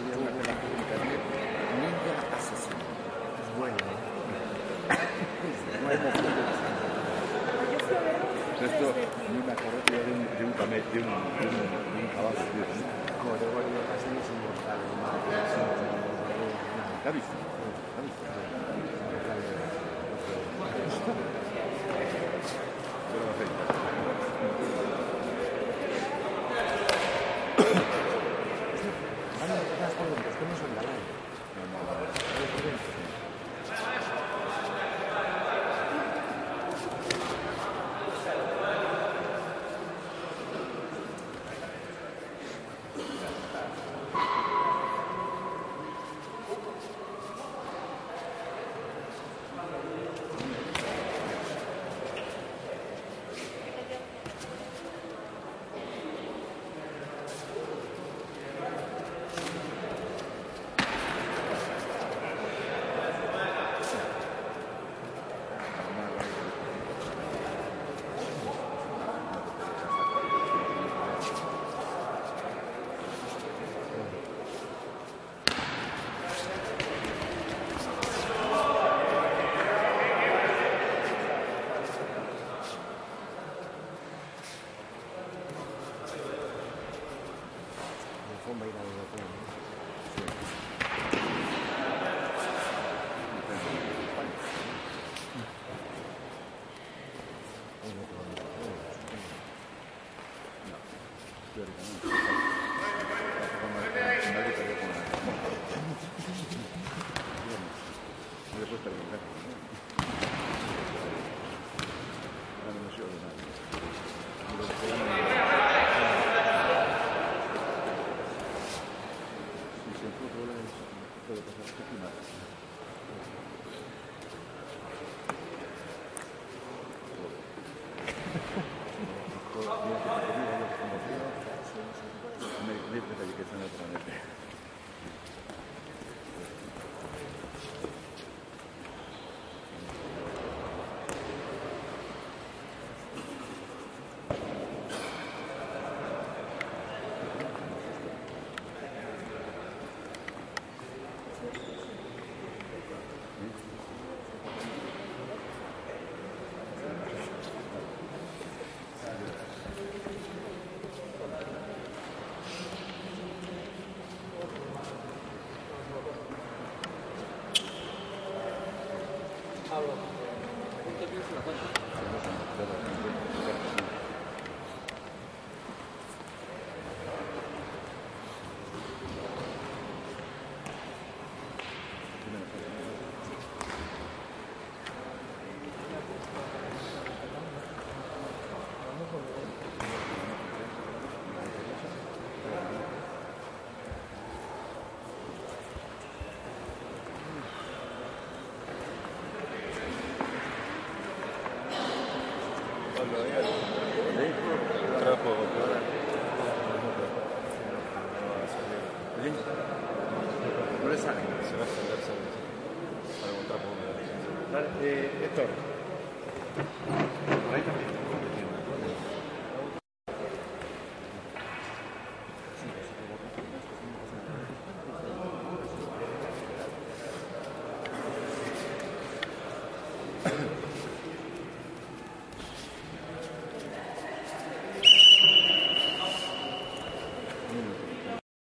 había una relación de internet, ninja asesino. Es bueno, ¿eh? No hay motivo de hacerlo. Esto no me acuerdo yo de un camello, de un caballo, tío. Gregorio Casini es inmortal, ¿La has visto? ¿La has visto? Pero lo hacéis. Van a empezar por dentro, es que no son galanes. Va a ir a Europeo, No le sale. Se va a extender, ¿sabes? Para un trapo. Héctor.